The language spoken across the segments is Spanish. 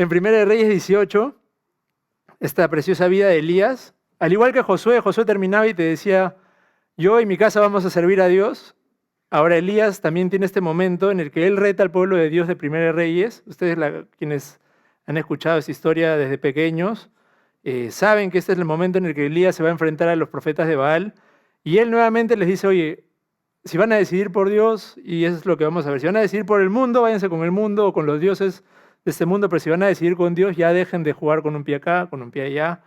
En Primera de Reyes 18, esta preciosa vida de Elías, al igual que Josué terminaba y te decía, yo y mi casa vamos a servir a Dios. Ahora Elías también tiene este momento en el que él reta al pueblo de Dios de Primera de Reyes. Ustedes, quienes han escuchado esa historia desde pequeños, saben que este es el momento en el que Elías se va a enfrentar a los profetas de Baal. Y él nuevamente les dice, oye, si van a decidir por Dios, y eso es lo que vamos a ver, si van a decidir por el mundo, váyanse con el mundo o con los dioses de este mundo, pero si van a decidir con Dios, ya dejen de jugar con un pie acá, con un pie allá.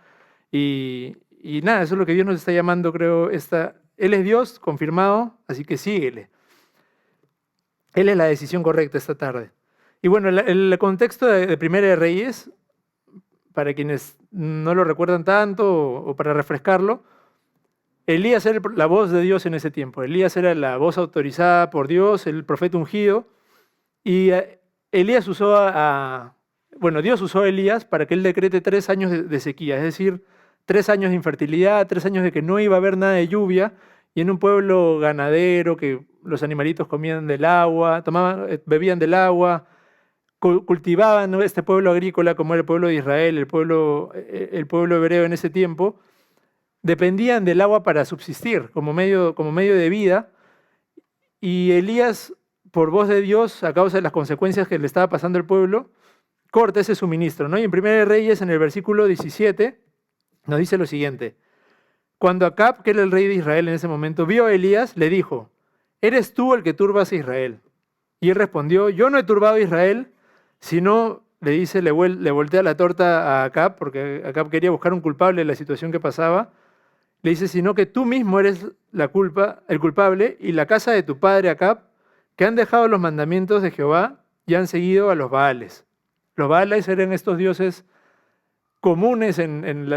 Y nada, eso es lo que Dios nos está llamando, creo. Él es Dios, confirmado, así que síguele. Él es la decisión correcta esta tarde. Y bueno, el contexto de Primera de Reyes, para quienes no lo recuerdan tanto o para refrescarlo, Elías era la voz de Dios en ese tiempo. Elías era la voz autorizada por Dios, el profeta ungido. Y Elías Dios usó a Elías para que él decrete 3 años de sequía, es decir, 3 años de infertilidad, 3 años de que no iba a haber nada de lluvia, y en un pueblo ganadero que los animalitos comían del agua, bebían del agua, cultivaban, ¿no?, este pueblo agrícola como era el pueblo de Israel, el pueblo hebreo en ese tiempo, dependían del agua para subsistir como medio de vida, y Elías, por voz de Dios, a causa de las consecuencias que le estaba pasando al pueblo, corta ese suministro, ¿no? Y en Primera de Reyes, en el versículo 17, nos dice lo siguiente. Cuando Acab, que era el rey de Israel en ese momento, vio a Elías, le dijo, ¿eres tú el que turbas a Israel? Y él respondió, yo no he turbado a Israel, sino, le voltea la torta a Acab, porque Acab quería buscar un culpable de la situación que pasaba. Le dice, sino que tú mismo eres el culpable, y la casa de tu padre Acab, que han dejado los mandamientos de Jehová y han seguido a los Baales. Los Baales eran estos dioses comunes en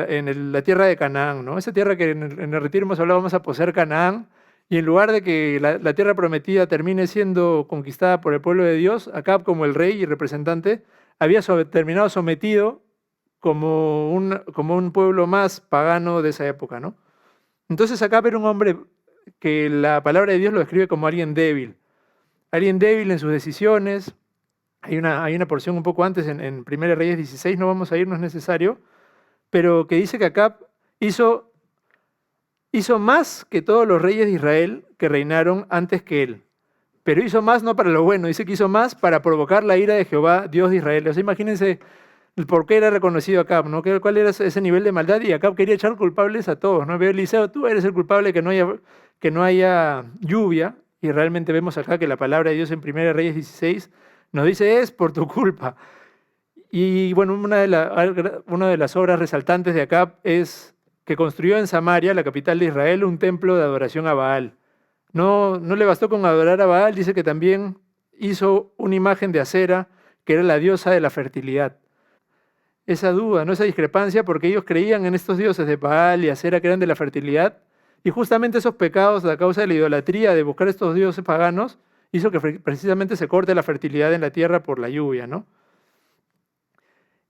la tierra de Canaán, ¿no? Esa tierra que en el retiro hemos hablado, vamos a poseer Canaán, y en lugar de que la tierra prometida termine siendo conquistada por el pueblo de Dios, Acab, como el rey y representante, había terminado sometido como un pueblo más pagano de esa época, ¿no? Entonces Acab era un hombre que la palabra de Dios lo describe como alguien débil en sus decisiones. Hay una porción un poco antes en 1 Reyes 16, no vamos a ir, no es necesario, pero que dice que Acab hizo más que todos los reyes de Israel que reinaron antes que él. Pero hizo más no para lo bueno, dice que hizo más para provocar la ira de Jehová, Dios de Israel. O sea, imagínense por qué era reconocido Acab, ¿no? ¿Cuál era ese nivel de maldad? Y Acab quería echar culpables a todos, ¿no? Ve, Eliseo, tú eres el culpable que no haya lluvia, y realmente vemos acá que la palabra de Dios en 1 Reyes 16 nos dice, es por tu culpa. Y bueno, una de las obras resaltantes de Acab es que construyó en Samaria, la capital de Israel, un templo de adoración a Baal. No le bastó con adorar a Baal, dice que también hizo una imagen de Acera, que era la diosa de la fertilidad. Esa duda, ¿no? Esa discrepancia, porque ellos creían en estos dioses de Baal y Acera que eran de la fertilidad, y justamente esos pecados a causa de la idolatría de buscar estos dioses paganos hizo que precisamente se corte la fertilidad en la tierra por la lluvia, ¿no?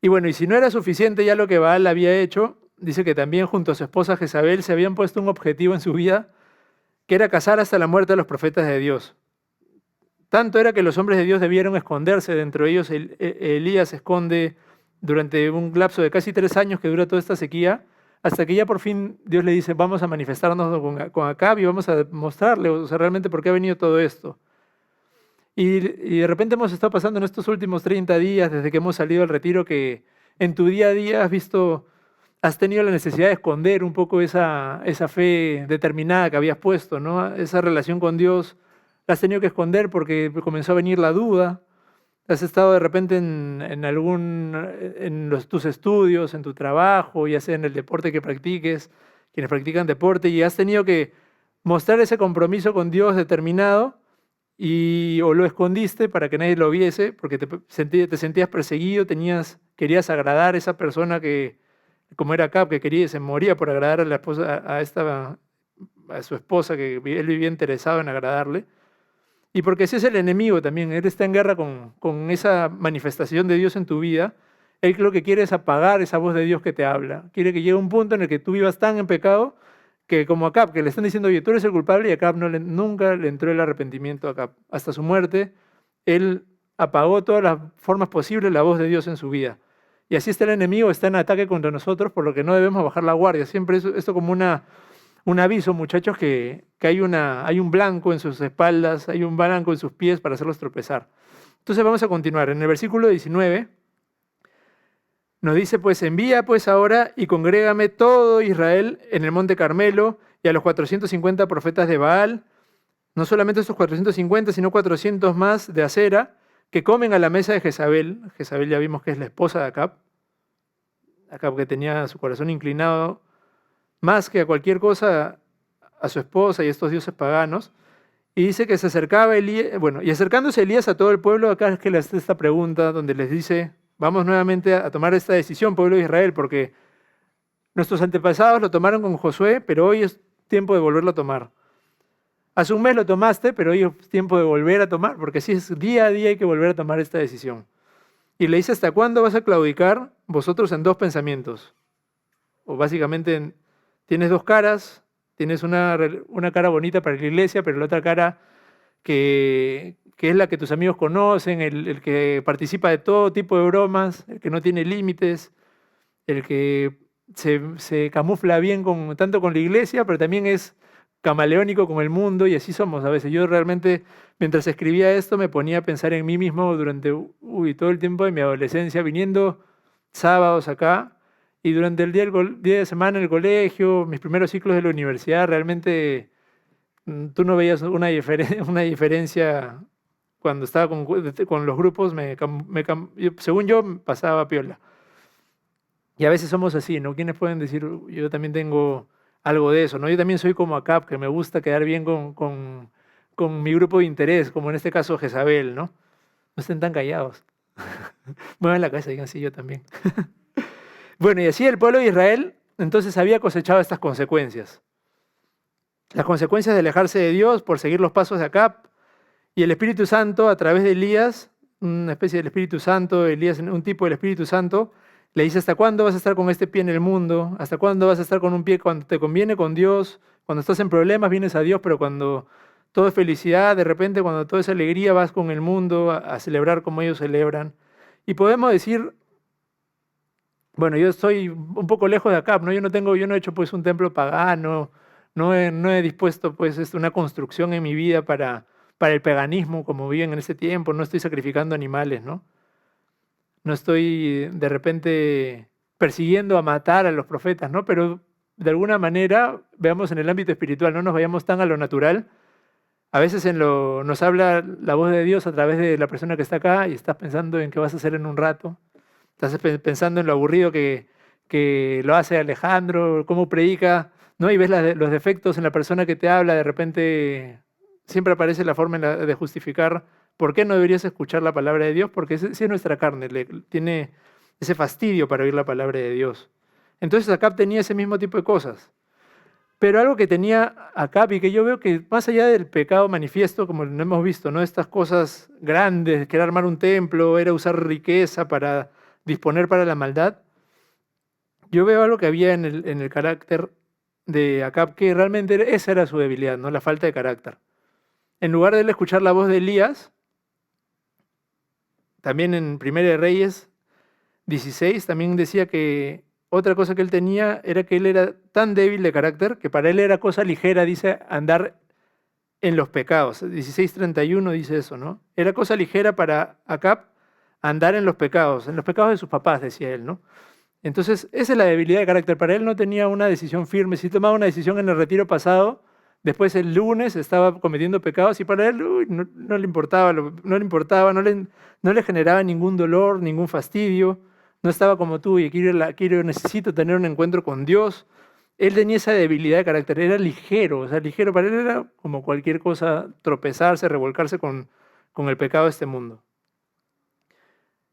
Y bueno, y si no era suficiente ya lo que Baal había hecho, dice que también junto a su esposa Jezabel se habían puesto un objetivo en su vida, que era cazar hasta la muerte a los profetas de Dios. Tanto era que los hombres de Dios debieron esconderse, dentro de ellos Elías se esconde durante un lapso de casi 3 años que dura toda esta sequía, hasta que ya por fin Dios le dice, vamos a manifestarnos con Acab y vamos a mostrarle, o sea, realmente por qué ha venido todo esto. Y de repente hemos estado pasando en estos últimos 30 días, desde que hemos salido al retiro, que en tu día a día has tenido la necesidad de esconder un poco esa fe determinada que habías puesto, ¿no? Esa relación con Dios la has tenido que esconder porque comenzó a venir la duda. Has estado de repente tus estudios, en tu trabajo, ya sea en el deporte que practiques, quienes practican deporte, y has tenido que mostrar ese compromiso con Dios determinado, o lo escondiste para que nadie lo viese, porque te sentías perseguido, querías agradar a esa persona que, como era Acab, que se moría por agradar a la esposa, a su esposa, que él vivía interesado en agradarle. Y porque ese es el enemigo también, él está en guerra con esa manifestación de Dios en tu vida. Él lo que quiere es apagar esa voz de Dios que te habla. Quiere que llegue un punto en el que tú vivas tan en pecado que como Acab, que le están diciendo, oye, tú eres el culpable, y Acab nunca le entró el arrepentimiento a Acab. Hasta su muerte, él apagó todas las formas posibles la voz de Dios en su vida. Y así está el enemigo, está en ataque contra nosotros, por lo que no debemos bajar la guardia. Siempre esto como un aviso, muchachos, que hay un blanco en sus espaldas, hay un blanco en sus pies para hacerlos tropezar. Entonces vamos a continuar. En el versículo 19 nos dice, pues envía pues ahora y congrégame todo Israel en el monte Carmelo y a los 450 profetas de Baal, no solamente estos 450, sino 400 más de Acera, que comen a la mesa de Jezabel. Jezabel ya vimos que es la esposa de Acab. Acab, que tenía su corazón inclinado más que a cualquier cosa a su esposa y a estos dioses paganos. Y dice que se acercaba Elías, bueno, y acercándose Elías a todo el pueblo, acá es que le hace esta pregunta donde les dice, vamos nuevamente a tomar esta decisión, pueblo de Israel, porque nuestros antepasados lo tomaron con Josué, pero hoy es tiempo de volverlo a tomar. Hace un mes lo tomaste, pero hoy es tiempo de volver a tomar, porque sí es día a día hay que volver a tomar esta decisión. Y le dice, ¿hasta cuándo vas a claudicar vosotros en dos pensamientos? O básicamente tienes dos caras, tienes una cara bonita para la iglesia, pero la otra cara que es la que tus amigos conocen, el que participa de todo tipo de bromas, el que no tiene límites, el que se camufla bien tanto con la iglesia, pero también es camaleónico con el mundo, y así somos a veces. Yo realmente, mientras escribía esto, me ponía a pensar en mí mismo durante todo el tiempo de mi adolescencia, viniendo sábados acá, y durante el día de semana en el colegio, mis primeros ciclos de la universidad, realmente tú no veías una diferencia cuando estaba con los grupos, según yo, pasaba piola. Y a veces somos así, ¿no? ¿Quiénes pueden decir, yo también tengo algo de eso, ¿no? Yo también soy como Acab, que me gusta quedar bien con mi grupo de interés, como en este caso Jezabel, ¿no? No estén tan callados. Muevan la cabeza y digan, sí, yo también. Bueno, y así el pueblo de Israel entonces había cosechado estas consecuencias. Las consecuencias de alejarse de Dios por seguir los pasos de Acab, y el Espíritu Santo a través de Elías, una especie del Espíritu Santo, Elías, un tipo del Espíritu Santo, le dice, ¿hasta cuándo vas a estar con este pie en el mundo? ¿Hasta cuándo vas a estar con un pie cuando te conviene con Dios? Cuando estás en problemas vienes a Dios, pero cuando todo es felicidad, de repente cuando todo es alegría vas con el mundo a celebrar como ellos celebran. Y podemos decir, bueno, yo estoy un poco lejos de acá, ¿no? Yo no he hecho pues un templo pagano, no he dispuesto pues una construcción en mi vida para el paganismo como viven en ese tiempo, no estoy sacrificando animales, ¿no? No estoy de repente persiguiendo a matar a los profetas, ¿no? Pero de alguna manera, veamos en el ámbito espiritual, no nos vayamos tan a lo natural. A veces nos habla la voz de Dios a través de la persona que está acá y estás pensando en qué vas a hacer en un rato. Estás pensando en lo aburrido que lo hace Alejandro, cómo predica, ¿no? Y ves los defectos en la persona que te habla, de repente siempre aparece la forma de justificar por qué no deberías escuchar la palabra de Dios, porque si es nuestra carne, tiene ese fastidio para oír la palabra de Dios. Entonces Acab tenía ese mismo tipo de cosas. Pero algo que tenía Acab y que yo veo que más allá del pecado manifiesto, como lo hemos visto, ¿no? Estas cosas grandes, que era armar un templo, era usar riqueza para disponer para la maldad, yo veo algo que había en el carácter de Acab, que realmente esa era su debilidad, ¿no? La falta de carácter. En lugar de él escuchar la voz de Elías, también en 1 de Reyes 16, también decía que otra cosa que él tenía era que él era tan débil de carácter que para él era cosa ligera, dice, andar en los pecados. 16:31 dice eso, ¿no? Era cosa ligera para Acab andar en los pecados de sus papás, decía él, ¿no? Entonces, esa es la debilidad de carácter. Para él no tenía una decisión firme. Si tomaba una decisión en el retiro pasado, después el lunes estaba cometiendo pecados y para él no le importaba, no le generaba ningún dolor, ningún fastidio. No estaba como tú y necesito tener un encuentro con Dios. Él tenía esa debilidad de carácter, era ligero, o sea, ligero para él era como cualquier cosa, tropezarse, revolcarse con el pecado de este mundo.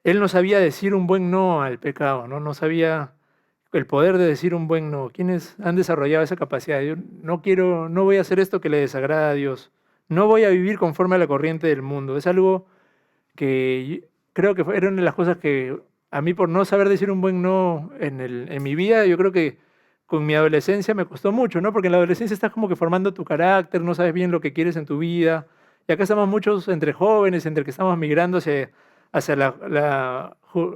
Él no sabía decir un buen no al pecado, ¿no? No sabía el poder de decir un buen no. ¿Quiénes han desarrollado esa capacidad? Yo no voy a hacer esto que le desagrada a Dios. No voy a vivir conforme a la corriente del mundo. Es algo que creo que era una de las cosas que a mí, por no saber decir un buen no en mi vida, yo creo que con mi adolescencia me costó mucho, ¿no? Porque en la adolescencia estás como que formando tu carácter, no sabes bien lo que quieres en tu vida. Y acá estamos muchos entre jóvenes, entre que estamos migrando hacia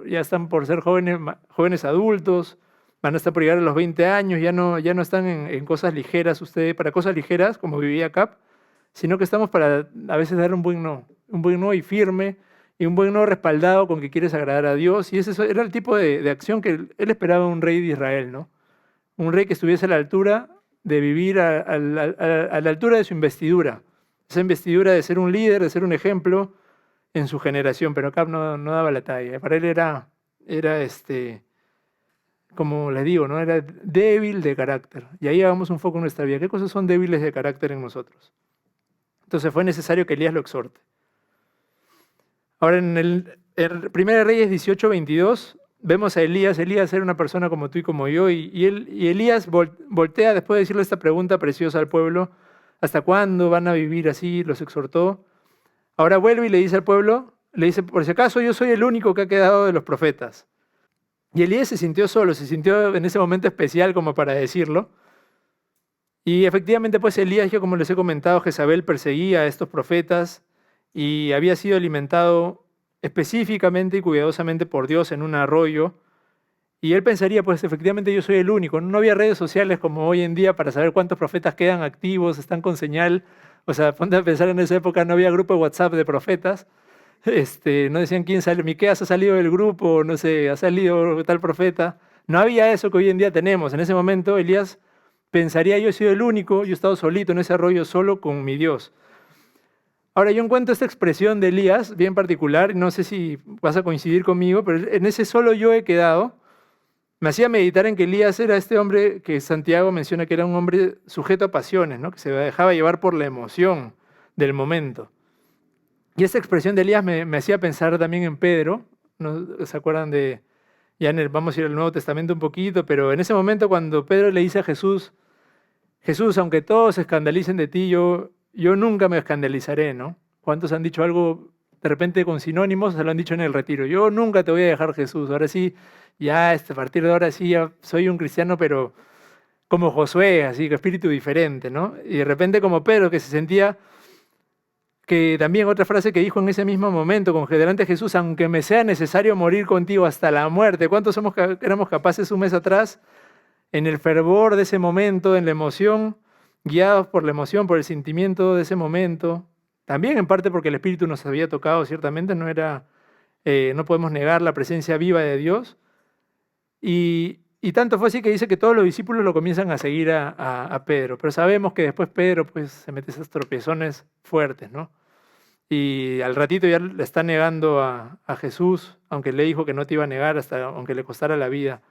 ya están por ser jóvenes adultos, van a estar por llegar a los 20 años, ya no están en cosas ligeras ustedes, para cosas ligeras, como vivía Cap, sino que estamos para a veces dar un buen no y firme, y un buen no respaldado con que quieres agradar a Dios. Y ese era el tipo de acción que él esperaba de un rey de Israel, ¿no? Un rey que estuviese a la altura de vivir a la altura de su investidura. Esa investidura de ser un líder, de ser un ejemplo en su generación. Pero Acab no daba la talla. Para él era como les digo, ¿no? Era débil de carácter. Y ahí hagamos un foco en nuestra vida. ¿Qué cosas son débiles de carácter en nosotros? Entonces fue necesario que Elías lo exhorte. Ahora en el 1 Reyes 18:22 vemos a Elías. Elías era una persona como tú y como yo, y Elías voltea después de decirle esta pregunta preciosa al pueblo: ¿hasta cuándo van a vivir así? Los exhortó. Ahora vuelve y le dice al pueblo, le dice: por si acaso yo soy el único que ha quedado de los profetas. Y Elías se sintió solo, se sintió en ese momento especial como para decirlo. Y efectivamente, pues Elías, que como les he comentado, Jezabel perseguía a estos profetas y había sido alimentado específicamente y cuidadosamente por Dios en un arroyo. Y él pensaría, pues efectivamente yo soy el único. No había redes sociales como hoy en día para saber cuántos profetas quedan activos, están con señal. O sea, ponte a pensar, en esa época no había grupo de WhatsApp de profetas. No decían quién sale, Miqueas ha salido del grupo, no sé, ha salido tal profeta. No había eso que hoy en día tenemos. En ese momento Elías pensaría: yo he sido el único, yo he estado solito en ese arroyo solo con mi Dios. Ahora yo encuentro esta expresión de Elías bien particular, no sé si vas a coincidir conmigo, pero en ese solo yo he quedado, me hacía meditar en que Elías era este hombre que Santiago menciona que era un hombre sujeto a pasiones, ¿no? Que se dejaba llevar por la emoción del momento. Y esta expresión de Elías me hacía pensar también en Pedro, ¿no? ¿Se acuerdan de, vamos a ir al Nuevo Testamento un poquito, pero en ese momento cuando Pedro le dice a Jesús: Jesús, aunque todos se escandalicen de ti, yo nunca me escandalizaré, ¿no? ¿Cuántos han dicho algo de repente con sinónimos? Se lo han dicho en el retiro: yo nunca te voy a dejar, Jesús. Ahora sí, ya a partir de ahora sí ya soy un cristiano, pero como Josué, así, que espíritu diferente, ¿no? Y de repente como Pedro, que se sentía, que también otra frase que dijo en ese mismo momento, con que delante de Jesús: aunque me sea necesario morir contigo hasta la muerte. ¿Cuántos éramos capaces un mes atrás, en el fervor de ese momento, en la emoción, guiados por la emoción, por el sentimiento de ese momento? También en parte porque el Espíritu nos había tocado, ciertamente, no podemos negar la presencia viva de Dios. Y tanto fue así que dice que todos los discípulos lo comienzan a seguir a Pedro. Pero sabemos que después Pedro pues, se mete esos tropiezones fuertes, ¿no? Y al ratito ya le está negando a Jesús, aunque le dijo que no te iba a negar, aunque le costara la vida.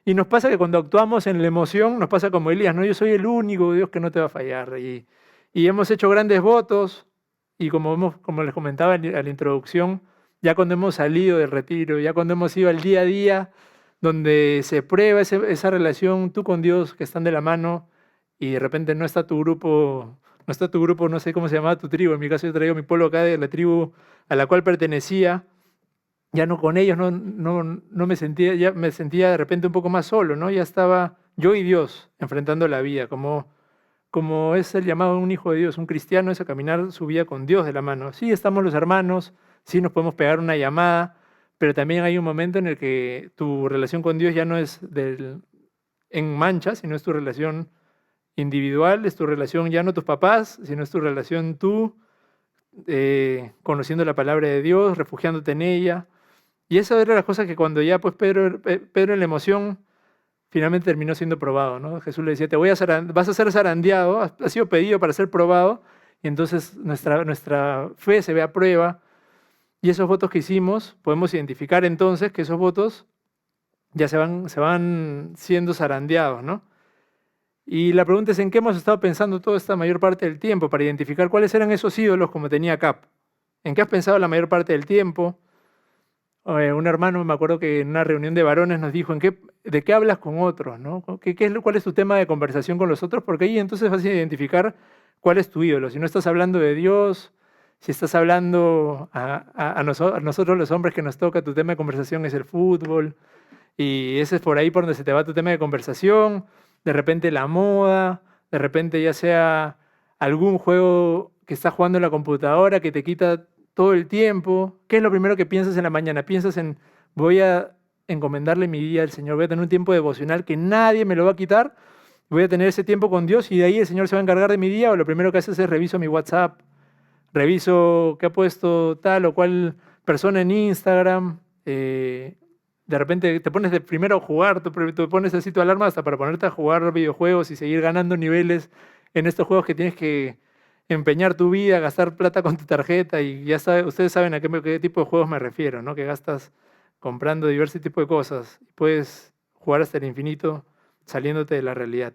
Y nos pasa que cuando actuamos en la emoción, nos pasa como Elías: no, yo soy el único Dios que no te va a fallar. Y hemos hecho grandes votos, y como les comentaba a la introducción, ya cuando hemos salido del retiro, ya cuando hemos ido al día a día, donde se prueba esa relación tú con Dios, que están de la mano, y de repente no está tu grupo, no sé cómo se llamaba tu tribu. En mi caso yo traigo mi pueblo acá de la tribu a la cual pertenecía. Ya no con ellos, no me sentía, ya me sentía de repente un poco más solo, ¿no? Ya estaba yo y Dios enfrentando la vida, como es el llamado de un hijo de Dios. Un cristiano es a caminar su vida con Dios de la mano. Sí, estamos los hermanos, sí nos podemos pegar una llamada, pero también hay un momento en el que tu relación con Dios ya no es en mancha, sino es tu relación individual, es tu relación ya no tus papás, sino es tu relación tú, conociendo la palabra de Dios, refugiándote en ella. Y esa era la cosa que cuando ya pues Pedro en la emoción finalmente terminó siendo probado, ¿no? Jesús le decía: vas a ser zarandeado, has sido pedido para ser probado, y entonces nuestra fe se ve a prueba. Y esos votos que hicimos, podemos identificar entonces que esos votos ya se van siendo zarandeados, ¿no? Y la pregunta es: ¿en qué hemos estado pensando toda esta mayor parte del tiempo para identificar cuáles eran esos ídolos como tenía Cap? ¿En qué has pensado la mayor parte del tiempo? Un hermano, me acuerdo que en una reunión de varones nos dijo: ¿de qué hablas con otros, ¿no? ¿Cuál es tu tema de conversación con los otros? Porque ahí entonces vas a identificar cuál es tu ídolo. Si no estás hablando de Dios, si estás hablando a nosotros los hombres que nos toca, tu tema de conversación es el fútbol, y ese es por ahí por donde se te va tu tema de conversación. De repente la moda, de repente ya sea algún juego que estás jugando en la computadora que te quita todo el tiempo. ¿Qué es lo primero que piensas en la mañana? Piensas en, voy a encomendarle mi día al Señor, voy a tener un tiempo devocional que nadie me lo va a quitar, voy a tener ese tiempo con Dios y de ahí el Señor se va a encargar de mi día, o lo primero que haces es reviso mi WhatsApp, reviso qué ha puesto tal o cual persona en Instagram. De repente te pones de primero a jugar, te pones así tu alarma hasta para ponerte a jugar videojuegos y seguir ganando niveles en estos juegos que tienes que empeñar tu vida, gastar plata con tu tarjeta y ya ustedes saben a qué tipo de juegos me refiero, ¿no? Que gastas comprando diversos tipos de cosas y puedes jugar hasta el infinito saliéndote de la realidad.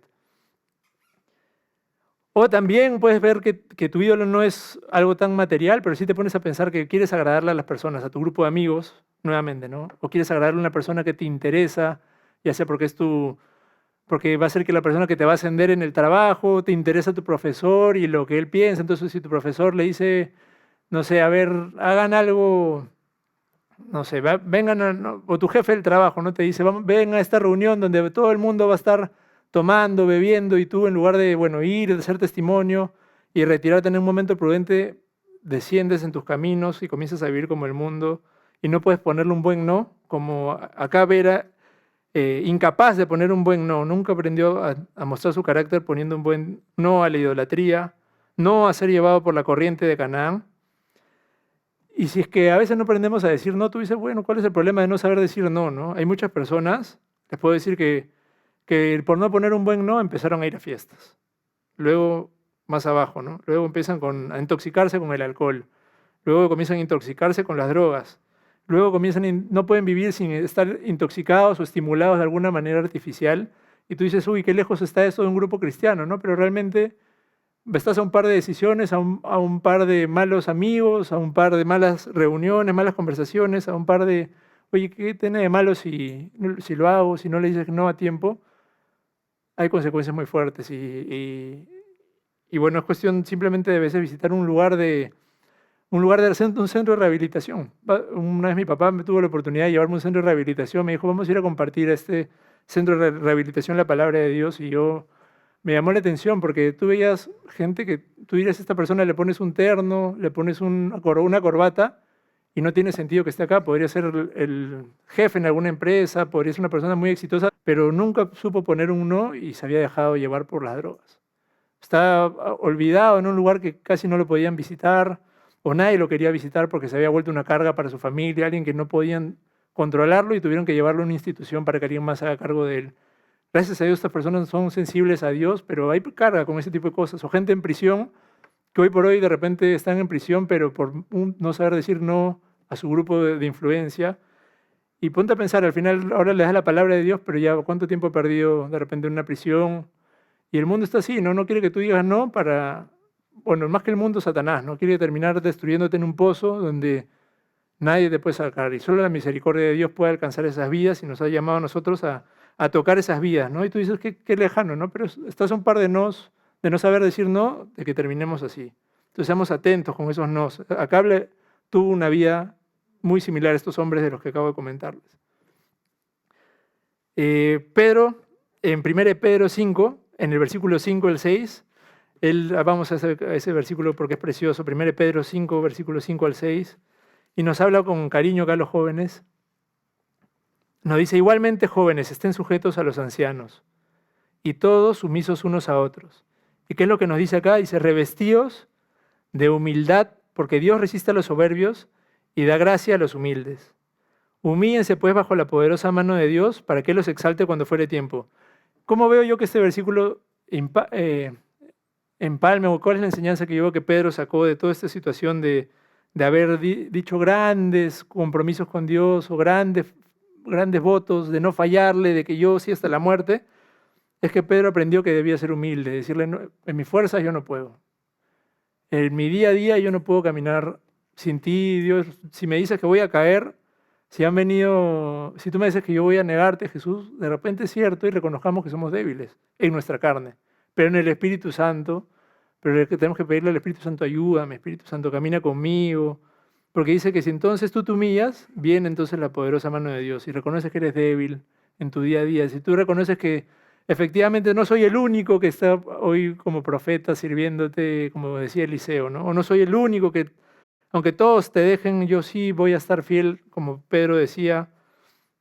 O también puedes ver que tu ídolo no es algo tan material, pero sí te pones a pensar que quieres agradarle a las personas, a tu grupo de amigos, nuevamente, ¿no? O quieres agradarle a una persona que te interesa, ya sea porque va a ser que la persona que te va a ascender en el trabajo, te interesa tu profesor y lo que él piensa. Entonces, si tu profesor le dice, no sé, a ver, hagan algo, no sé, vengan, o tu jefe del trabajo, ¿no? Te dice, vengan a esta reunión donde todo el mundo va a estar tomando, bebiendo, y tú en lugar de, bueno, ir, de ser testimonio y retirarte en un momento prudente, desciendes en tus caminos y comienzas a vivir como el mundo y no puedes ponerle un buen no, como acá Vera, incapaz de poner un buen no, nunca aprendió a mostrar su carácter poniendo un buen no a la idolatría, no a ser llevado por la corriente de Canaán. Y si es que a veces no aprendemos a decir no, tú dices, bueno, ¿cuál es el problema de no saber decir no, no? Hay muchas personas, les puedo decir que por no poner un buen no empezaron a ir a fiestas. Luego, más abajo, ¿no? Luego empiezan a intoxicarse con el alcohol. Luego comienzan a intoxicarse con las drogas. Luego no pueden vivir sin estar intoxicados o estimulados de alguna manera artificial. Y tú dices, uy, qué lejos está eso de un grupo cristiano, ¿no? Pero realmente estás a un par de decisiones, a un par de malos amigos, a un par de malas reuniones, malas conversaciones, a un par de, oye, ¿qué tiene de malo si lo hago, si no le dices no a tiempo? Hay consecuencias muy fuertes y bueno, es cuestión simplemente de veces visitar un centro de rehabilitación. Una vez mi papá me tuvo la oportunidad de llevarme a un centro de rehabilitación, me dijo, vamos a ir a compartir a este centro de rehabilitación la palabra de Dios y me llamó la atención porque tú veías gente que tú dirías a esta persona le pones un terno, le pones una corbata y no tiene sentido que esté acá. Podría ser el jefe en alguna empresa, podría ser una persona muy exitosa, pero nunca supo poner un no y se había dejado llevar por las drogas. Está olvidado en un lugar que casi no lo podían visitar o nadie lo quería visitar porque se había vuelto una carga para su familia, alguien que no podían controlarlo y tuvieron que llevarlo a una institución para que alguien más haga cargo de él. Gracias a Dios estas personas son sensibles a Dios, pero hay carga con ese tipo de cosas. O gente en prisión que hoy por hoy de repente están en prisión, pero por no saber decir no a su grupo de influencia. Y ponte a pensar, al final ahora les das la palabra de Dios, pero ya cuánto tiempo he perdido de repente en una prisión. Y el mundo está así, ¿no? No quiere que tú digas no bueno, más que el mundo, Satanás, ¿no? Quiere terminar destruyéndote en un pozo donde nadie te puede sacar. Y solo la misericordia de Dios puede alcanzar esas vidas y nos ha llamado a nosotros a tocar esas vidas, ¿no? Y tú dices, qué lejano, ¿no? Pero estás a un par de nos, de no saber decir no, de que terminemos así. Entonces seamos atentos con esos nos. Acá tuvo una vida muy similar a estos hombres de los que acabo de comentarles. Pedro, en 1 Pedro 5, en el versículo 5 al 6, vamos a ese versículo porque es precioso, 1 Pedro 5, versículo 5 al 6, y nos habla con cariño acá a los jóvenes. Nos dice, igualmente jóvenes, estén sujetos a los ancianos, y todos sumisos unos a otros. ¿Y qué es lo que nos dice acá? Dice, revestíos de humildad, porque Dios resiste a los soberbios y da gracia a los humildes. Humíllense pues bajo la poderosa mano de Dios para que Él los exalte cuando fuere tiempo. ¿Cómo veo yo que este versículo empalme, o cuál es la enseñanza que yo veo que Pedro sacó de toda esta situación de haber dicho grandes compromisos con Dios o grandes votos, de no fallarle, de que yo sí hasta la muerte? Es que Pedro aprendió que debía ser humilde, decirle, no, en mis fuerzas yo no puedo. En mi día a día yo no puedo caminar sin ti, Dios. Si me dices que voy a caer, si tú me dices que yo voy a negarte, Jesús, de repente es cierto y reconozcamos que somos débiles en nuestra carne, pero en el Espíritu Santo, pero tenemos que pedirle al Espíritu Santo, ayúdame, Espíritu Santo, camina conmigo, porque dice que si entonces tú te humillas, viene entonces la poderosa mano de Dios y reconoces que eres débil en tu día a día. Si tú reconoces que efectivamente no soy el único que está hoy como profeta sirviéndote, como decía Eliseo, ¿no? O no soy el único que Aunque todos te dejen, yo sí voy a estar fiel, como Pedro decía.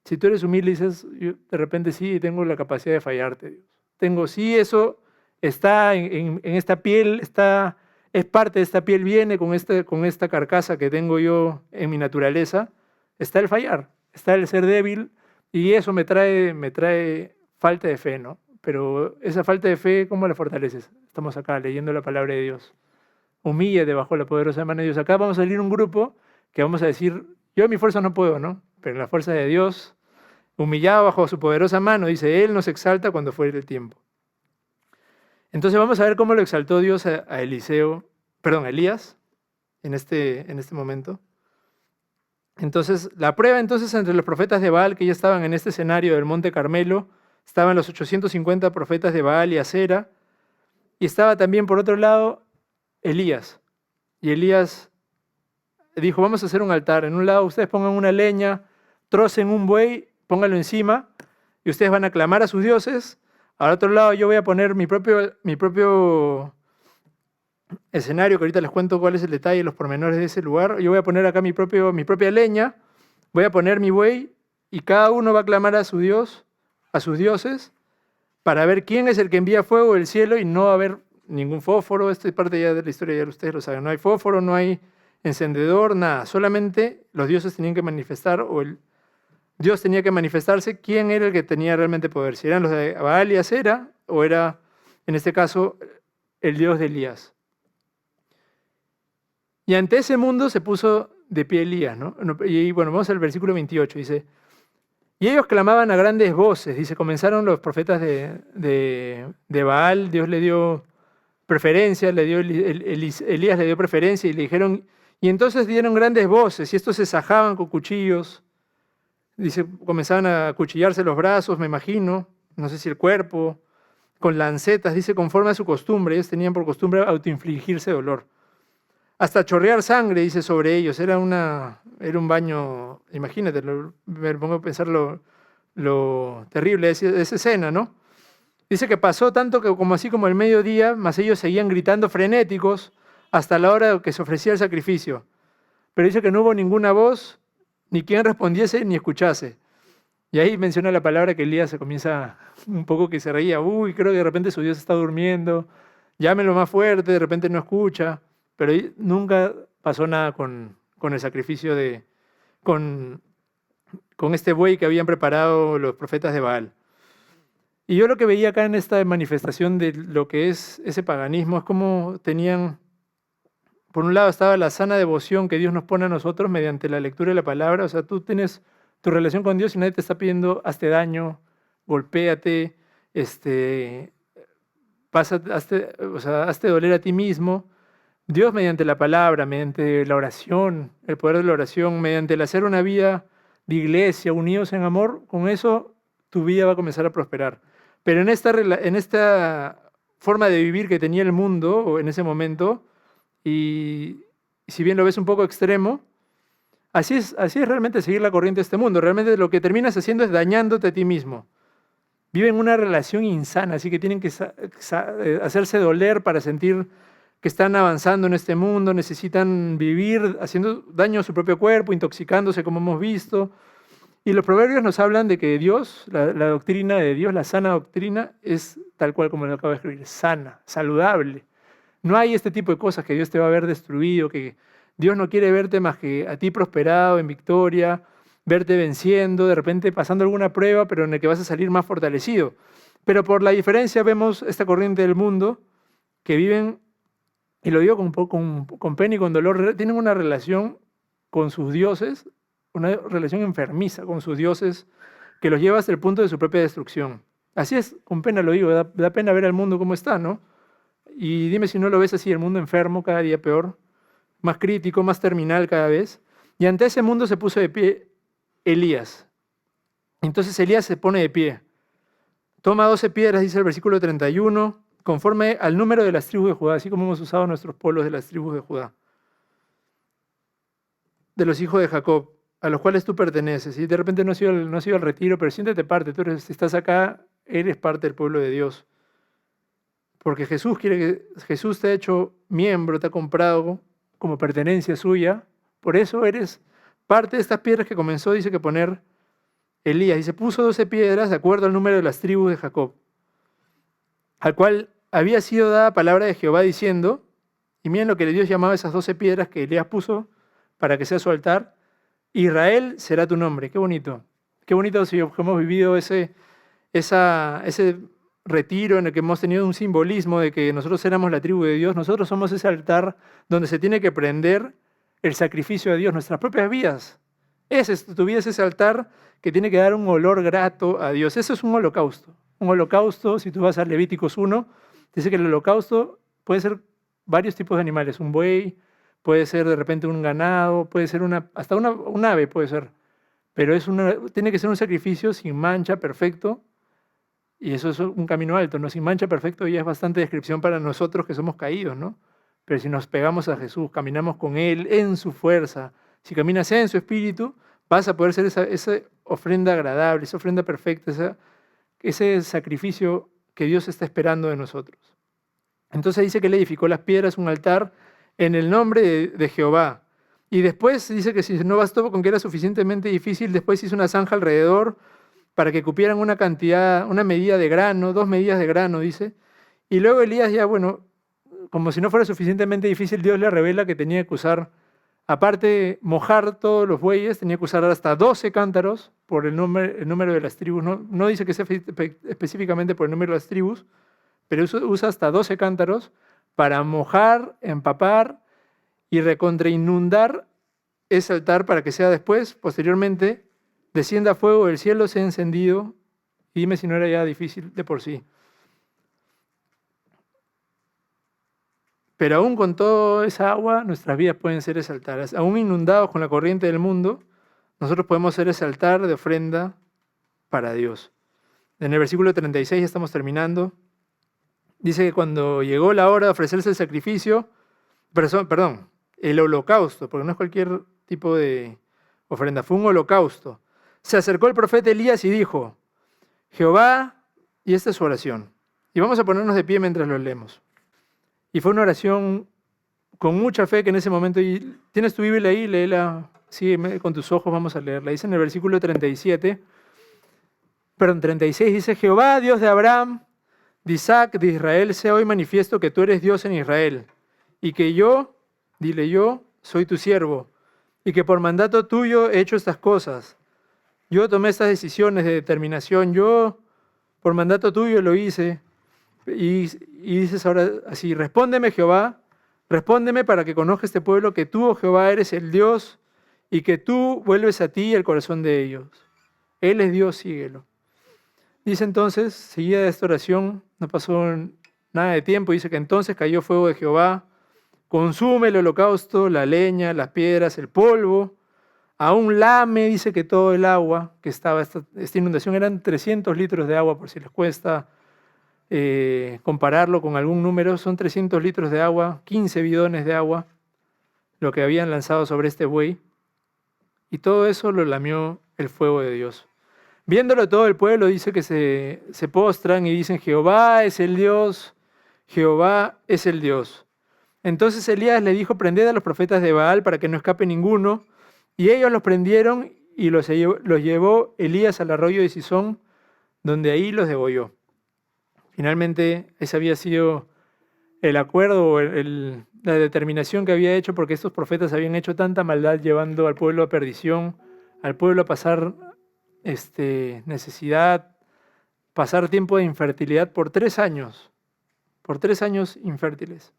Si tú eres humilde y dices, yo de repente sí tengo la capacidad de fallarte, Dios. Sí, eso está en esta piel, es parte de esta piel, viene con esta carcasa que tengo yo en mi naturaleza. Está el fallar, está el ser débil, y eso me trae falta de fe, ¿no? Pero esa falta de fe, ¿cómo la fortaleces? Estamos acá leyendo la palabra de Dios. Humíllate bajo la poderosa mano de Dios. Acá vamos a salir un grupo que vamos a decir, yo en mi fuerza no puedo, ¿no? Pero en la fuerza de Dios, humillado bajo su poderosa mano, dice, Él nos exalta cuando fuere el tiempo. Entonces vamos a ver cómo lo exaltó Dios a Elías, en este momento. Entonces, la prueba entonces entre los profetas de Baal que ya estaban en este escenario del Monte Carmelo, estaban los 850 profetas de Baal y Acera, y estaba también por otro lado Elías. Y Elías dijo, vamos a hacer un altar. En un lado ustedes pongan una leña, trocen un buey, pónganlo encima, y ustedes van a clamar a sus dioses. Al otro lado yo voy a poner mi propio escenario, que ahorita les cuento cuál es el detalle, los pormenores de ese lugar. Yo voy a poner acá mi propia leña, voy a poner mi buey, y cada uno va a clamar a su Dios, a sus dioses, para ver quién es el que envía fuego del cielo, y no va a haber ningún fósforo. Esta parte ya de la historia, ya ustedes lo saben. No hay fósforo, no hay encendedor, nada. Solamente los dioses tenían que manifestar, Dios tenía que manifestarse quién era el que tenía realmente poder. Si eran los de Baal y Acera, o era, en este caso, el Dios de Elías. Y ante ese mundo se puso de pie Elías, ¿no? Y bueno, vamos al versículo 28, dice, y ellos clamaban a grandes voces, dice, comenzaron los profetas de Baal, Dios le dio preferencia, Elías le dio preferencia, y le dijeron, y entonces dieron grandes voces, y estos se sajaban con cuchillos, dice, comenzaban a cuchillarse los brazos, me imagino, no sé si el cuerpo, con lancetas, dice, conforme a su costumbre, ellos tenían por costumbre autoinfligirse dolor. Hasta chorrear sangre, dice, sobre ellos. Era un baño, imagínate, me pongo a pensar lo terrible de esa escena, ¿no? Dice que pasó tanto que así como el mediodía, mas ellos seguían gritando frenéticos hasta la hora que se ofrecía el sacrificio. Pero dice que no hubo ninguna voz, ni quien respondiese, ni escuchase. Y ahí menciona la palabra que Elías se comienza un poco que se reía. Uy, creo que de repente su Dios está durmiendo. Llámenlo más fuerte, de repente no escucha. Pero nunca pasó nada con el sacrificio con este buey que habían preparado los profetas de Baal. Y yo lo que veía acá en esta manifestación de lo que es ese paganismo es como tenían, por un lado estaba la sana devoción que Dios nos pone a nosotros mediante la lectura de la palabra. O sea, tú tienes tu relación con Dios y nadie te está pidiendo, hazte daño, golpéate, hazte doler a ti mismo. Dios, mediante la palabra, mediante la oración, el poder de la oración, mediante el hacer una vida de iglesia, unidos en amor, con eso tu vida va a comenzar a prosperar. Pero en esta forma de vivir que tenía el mundo o en ese momento, y si bien lo ves un poco extremo, así es realmente seguir la corriente de este mundo. Realmente lo que terminas haciendo es dañándote a ti mismo. Viven una relación insana, así que tienen que hacerse doler para sentir que están avanzando en este mundo, necesitan vivir haciendo daño a su propio cuerpo, intoxicándose como hemos visto. Y los proverbios nos hablan de que Dios, la doctrina de Dios, la sana doctrina, es tal cual como lo acabo de escribir, sana, saludable. No hay este tipo de cosas que Dios te va a ver destruido, que Dios no quiere verte más que a ti prosperado, en victoria, verte venciendo, de repente pasando alguna prueba, pero en la que vas a salir más fortalecido. Pero por la diferencia vemos esta corriente del mundo que viven, y lo digo con pena y con dolor, tienen una relación con sus dioses, una relación enfermiza con sus dioses que los lleva hasta el punto de su propia destrucción. Así es, con pena lo digo, da pena ver al mundo cómo está, ¿no? Y dime si no lo ves así, el mundo enfermo, cada día peor, más crítico, más terminal cada vez. Y ante ese mundo se puso de pie Elías. Entonces Elías se pone de pie. Toma 12 piedras, dice el versículo 31, conforme al número de las tribus de Judá, así como hemos usado nuestros pueblos de las tribus de Judá, de los hijos de Jacob, a los cuales tú perteneces. Y de repente no has ido al retiro, pero siéntete parte. Si estás acá, eres parte del pueblo de Dios. Porque Jesús te ha hecho miembro, te ha comprado como pertenencia suya. Por eso eres parte de estas piedras que comenzó, dice que poner Elías. Dice, puso 12 piedras de acuerdo al número de las tribus de Jacob, al cual había sido dada palabra de Jehová diciendo, y miren lo que Dios llamaba esas 12 piedras que Elías puso para que sea su altar, Israel será tu nombre. Qué bonito. Qué bonito si hemos vivido ese retiro en el que hemos tenido un simbolismo de que nosotros éramos la tribu de Dios. Nosotros somos ese altar donde se tiene que prender el sacrificio de Dios, nuestras propias vidas. Tu vida es ese altar que tiene que dar un olor grato a Dios. Eso es un holocausto. Un holocausto, si tú vas a Levíticos 1, dice que el holocausto puede ser varios tipos de animales. Un buey, puede ser de repente un ganado, puede ser hasta un ave puede ser. Pero tiene que ser un sacrificio sin mancha, perfecto. Y eso es un camino alto, ¿no? Sin mancha, perfecto, ya es bastante descripción para nosotros que somos caídos, ¿no? Pero si nos pegamos a Jesús, caminamos con Él en su fuerza, si caminas en su espíritu, vas a poder ser esa ofrenda agradable, esa ofrenda perfecta, ese sacrificio que Dios está esperando de nosotros. Entonces dice que Él edificó las piedras, un altar, en el nombre de Jehová. Y después dice que si no bastó con que era suficientemente difícil, después hizo una zanja alrededor para que cupieran una medida de grano, 2 medidas de grano, dice. Y luego Elías ya, bueno, como si no fuera suficientemente difícil, Dios le revela que tenía que usar, aparte de mojar todos los bueyes, tenía que usar hasta 12 cántaros por el número de las tribus. No dice que sea específicamente por el número de las tribus, pero usa hasta 12 cántaros para mojar, empapar y recontrainundar ese altar para que sea después, posteriormente, descienda fuego del cielo, sea encendido. Y dime si no era ya difícil de por sí. Pero aún con toda esa agua, nuestras vidas pueden ser ese altar. Aún inundados con la corriente del mundo, nosotros podemos ser ese altar de ofrenda para Dios. En el versículo 36, ya estamos terminando, dice que cuando llegó la hora de ofrecerse el sacrificio, perdón, el holocausto, porque no es cualquier tipo de ofrenda, fue un holocausto. Se acercó el profeta Elías y dijo, Jehová, y esta es su oración. Y vamos a ponernos de pie mientras lo leemos. Y fue una oración con mucha fe que en ese momento, y tienes tu Biblia ahí, léela, sígueme con tus ojos, vamos a leerla. Dice en el versículo 36, dice, Jehová, Dios de Abraham, de Isaac, de Israel, sea hoy manifiesto que tú eres Dios en Israel, y que yo, dile yo, soy tu siervo, y que por mandato tuyo he hecho estas cosas. Yo tomé estas decisiones de determinación, yo por mandato tuyo lo hice. Y dices ahora así, respóndeme Jehová, respóndeme para que conozca este pueblo que tú, oh Jehová, eres el Dios y que tú vuelves a ti el corazón de ellos. Él es Dios, síguelo. Dice entonces, seguida de esta oración, no pasó nada de tiempo, dice que entonces cayó fuego de Jehová, consume el holocausto, la leña, las piedras, el polvo, aún lame, dice que todo el agua que estaba, esta inundación eran 300 litros de agua, por si les cuesta compararlo con algún número, son 300 litros de agua, 15 bidones de agua, lo que habían lanzado sobre este buey, y todo eso lo lamió el fuego de Dios. Viéndolo todo el pueblo dice que se postran y dicen, Jehová es el Dios, Jehová es el Dios. Entonces Elías le dijo, prended a los profetas de Baal para que no escape ninguno, y ellos los prendieron y los llevó Elías al arroyo de Sison, donde ahí los degolló. Finalmente, ese había sido el acuerdo o la determinación que había hecho, porque estos profetas habían hecho tanta maldad llevando al pueblo a perdición, al pueblo a pasar necesidad, pasar tiempo de infertilidad por 3 años infértiles.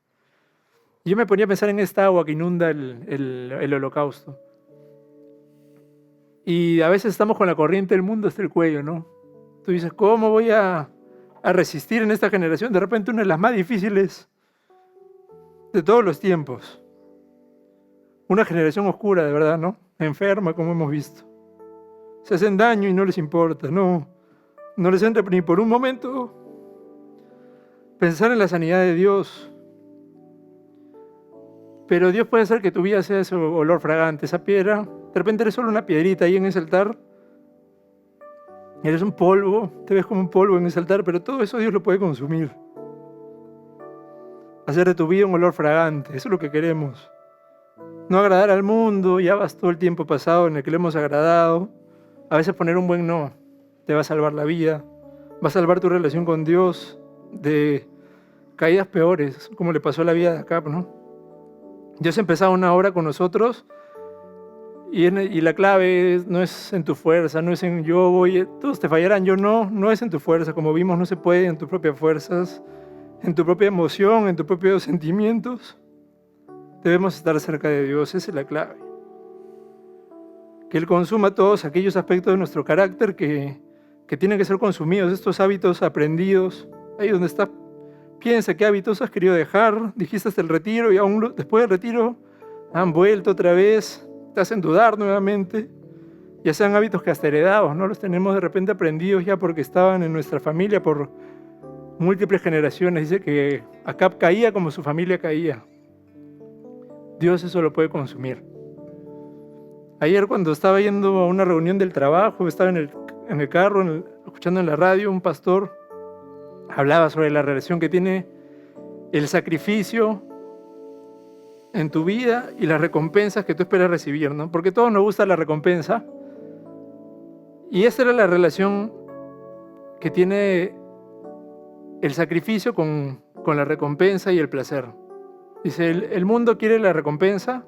Yo me ponía a pensar en esta agua que inunda el holocausto. Y a veces estamos con la corriente del mundo hasta el cuello, ¿no? Tú dices, ¿cómo voy a resistir en esta generación? De repente una de las más difíciles de todos los tiempos. Una generación oscura, de verdad, ¿no? Enferma, como hemos visto. Se hacen daño y no les importa, no les entra ni por un momento pensar en la sanidad de Dios. Pero Dios puede hacer que tu vida sea ese olor fragante, esa piedra. De repente eres solo una piedrita ahí en ese altar. Eres un polvo, te ves como un polvo en ese altar, pero todo eso Dios lo puede consumir. Hacer de tu vida un olor fragante, eso es lo que queremos. no agradar al mundo, ya vas todo el tiempo pasado en el que le hemos agradado. A veces poner un buen no te va a salvar la vida, va a salvar tu relación con Dios de caídas peores, como le pasó a la vida de Acab, ¿no? Dios ha empezado una obra con nosotros y la clave no es en tu fuerza, no es en yo voy, todos te fallarán, yo no es en tu fuerza, como vimos, no se puede en tus propias fuerzas, en tu propia emoción, en tus propios sentimientos. Debemos estar cerca de Dios, esa es la clave. Que Él consuma todos aquellos aspectos de nuestro carácter que tienen que ser consumidos, estos hábitos aprendidos. Ahí donde estás, piensa qué hábitos has querido dejar, dijiste hasta el retiro y aún después del retiro han vuelto otra vez, te hacen dudar nuevamente. Ya sean hábitos que hasta heredados, ¿no? Los tenemos de repente aprendidos ya porque estaban en nuestra familia por múltiples generaciones. Dice que Acab caía como su familia caía. Dios eso lo puede consumir. Ayer cuando estaba yendo a una reunión del trabajo, estaba en el carro, escuchando en la radio, un pastor hablaba sobre la relación que tiene el sacrificio en tu vida y las recompensas que tú esperas recibir, ¿no? Porque a todos nos gusta la recompensa. Y esa era la relación que tiene el sacrificio con la recompensa y el placer. Dice, el mundo quiere la recompensa,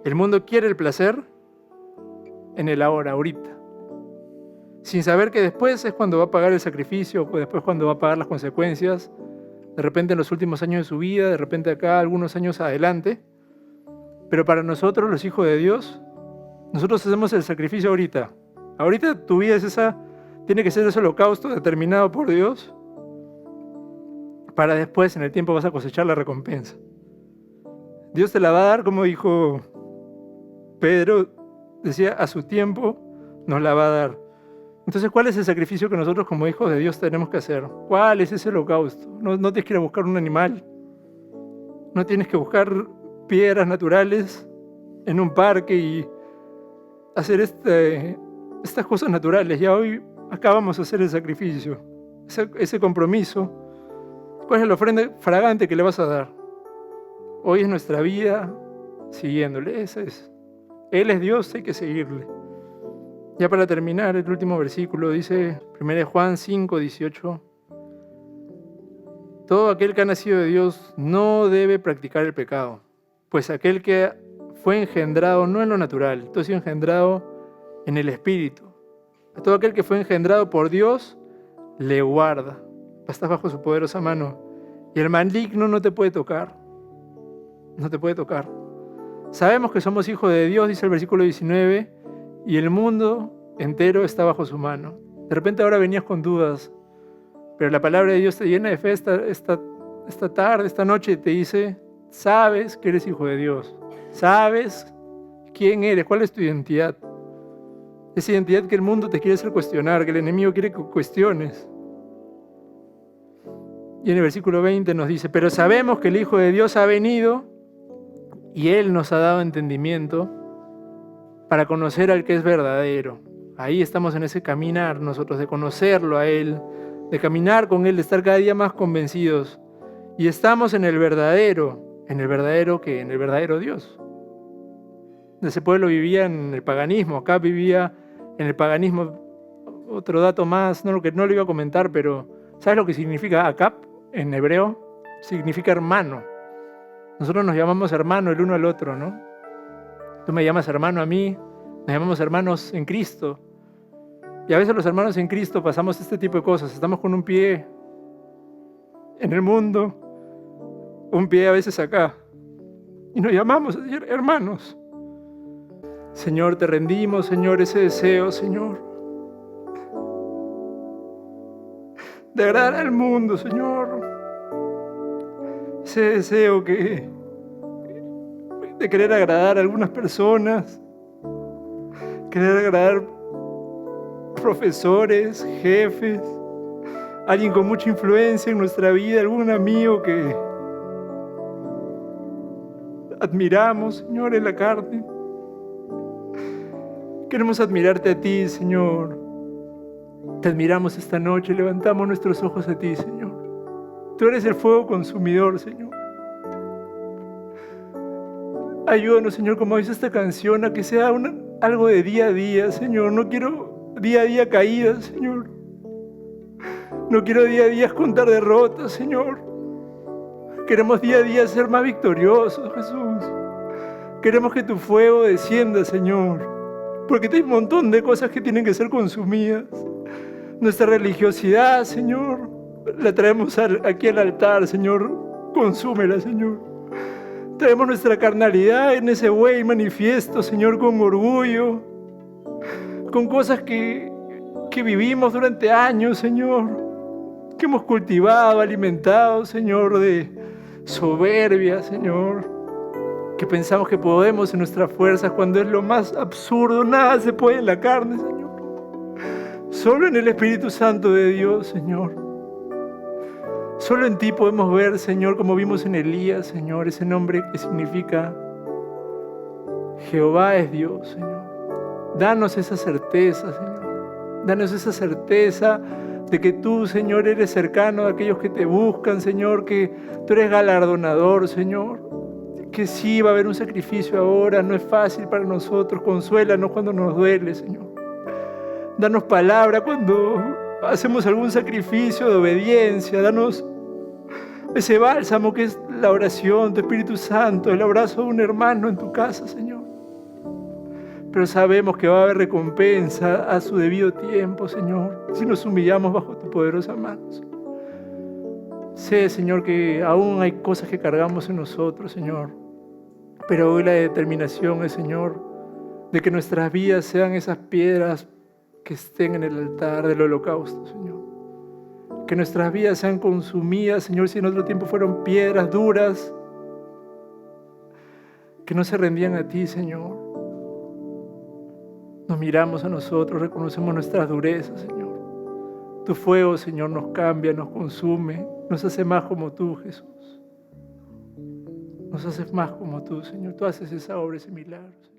el mundo quiere el placer en el ahora, ahorita. Sin saber que después es cuando va a pagar el sacrificio, o después cuando va a pagar las consecuencias, de repente en los últimos años de su vida, de repente acá algunos años adelante. Pero para nosotros, los hijos de Dios, nosotros hacemos el sacrificio ahorita. Ahorita tu vida es esa, tiene que ser ese holocausto determinado por Dios, para después en el tiempo vas a cosechar la recompensa. Dios te la va a dar, como dijo Pedro, decía, a su tiempo nos la va a dar. Entonces, ¿cuál es el sacrificio que nosotros como hijos de Dios tenemos que hacer? ¿Cuál es ese holocausto? No tienes que ir a buscar un animal, no tienes que buscar piedras naturales en un parque y hacer estas cosas naturales. Ya hoy acá vamos a hacer el sacrificio, ese compromiso. ¿Cuál es la ofrenda fragante que le vas a dar? Hoy es nuestra vida siguiéndole, esa es. Él es Dios, hay que seguirle. Ya para terminar, el último versículo dice, 1 Juan 5, 18. Todo aquel que ha nacido de Dios no debe practicar el pecado, pues aquel que fue engendrado no en lo natural, todo ha sido engendrado en el Espíritu. A todo aquel que fue engendrado por Dios, le guarda. Estás bajo su poderosa mano. Y el maligno no te puede tocar. No te puede tocar. Sabemos que somos hijos de Dios, dice el versículo 19, y el mundo entero está bajo su mano. De repente ahora venías con dudas, pero la palabra de Dios te llena de fe esta tarde, esta noche, y te dice, sabes que eres hijo de Dios. Sabes quién eres, cuál es tu identidad. Esa identidad que el mundo te quiere hacer cuestionar, que el enemigo quiere que cuestiones. Y en el versículo 20 nos dice, pero sabemos que el Hijo de Dios ha venido y Él nos ha dado entendimiento para conocer al que es verdadero. Ahí estamos en ese caminar nosotros, de conocerlo a Él, de caminar con Él, de estar cada día más convencidos. Y estamos en el verdadero ¿qué? En el verdadero Dios. Ese pueblo vivía en el paganismo, acá vivía en el paganismo. Otro dato más, no lo iba a comentar, pero ¿sabes lo que significa Acab en hebreo? Significa hermano. Nosotros nos llamamos hermano el uno al otro, ¿no? Tú me llamas hermano a mí, nos llamamos hermanos en Cristo. Y a veces los hermanos en Cristo pasamos este tipo de cosas. Estamos con un pie en el mundo, un pie a veces acá. Y nos llamamos hermanos. Señor, te rendimos, Señor, ese deseo, Señor, de agradar al mundo, Señor. Ese deseo de querer agradar a algunas personas, querer agradar profesores, jefes, alguien con mucha influencia en nuestra vida, algún amigo que admiramos, Señor, en la carne. Queremos admirarte a ti, Señor. Te admiramos esta noche, levantamos nuestros ojos a ti, Señor. Tú eres el fuego consumidor, Señor. Ayúdanos, Señor, como dice esta canción, a que sea algo de día a día, Señor. No quiero día a día caídas, Señor. No quiero día a día contar derrotas, Señor. Queremos día a día ser más victoriosos, Jesús. Queremos que tu fuego descienda, Señor. Porque hay un montón de cosas que tienen que ser consumidas. Nuestra religiosidad, Señor, la traemos aquí al altar, Señor. Consúmela, Señor. Traemos nuestra carnalidad en ese buey manifiesto, Señor, con orgullo. Con cosas que vivimos durante años, Señor. Que hemos cultivado, alimentado, Señor, de soberbia, Señor. Que pensamos que podemos en nuestras fuerzas cuando es lo más absurdo. Nada se puede en la carne, Señor. Solo en el Espíritu Santo de Dios, Señor. Solo en ti podemos ver, Señor, como vimos en Elías, Señor, ese nombre que significa Jehová es Dios, Señor. Danos esa certeza, Señor. Danos esa certeza de que tú, Señor, eres cercano a aquellos que te buscan, Señor, que tú eres galardonador, Señor, que sí va a haber un sacrificio ahora, no es fácil para nosotros, consuélanos cuando nos duele, Señor. Danos palabra cuando hacemos algún sacrificio de obediencia, danos ese bálsamo que es la oración, tu Espíritu Santo, el abrazo de un hermano en tu casa, Señor. Pero sabemos que va a haber recompensa a su debido tiempo, Señor, si nos humillamos bajo tu poderosa mano. Sé, Señor, que aún hay cosas que cargamos en nosotros, Señor, pero hoy la determinación es, Señor, de que nuestras vidas sean esas piedras que estén en el altar del holocausto, Señor. Que nuestras vidas sean consumidas, Señor, si en otro tiempo fueron piedras duras, que no se rendían a ti, Señor. Nos miramos a nosotros, reconocemos nuestras durezas, Señor. Tu fuego, Señor, nos cambia, nos consume, nos hace más como tú, Jesús. Nos haces más como tú, Señor. Tú haces esa obra, ese milagro, Señor.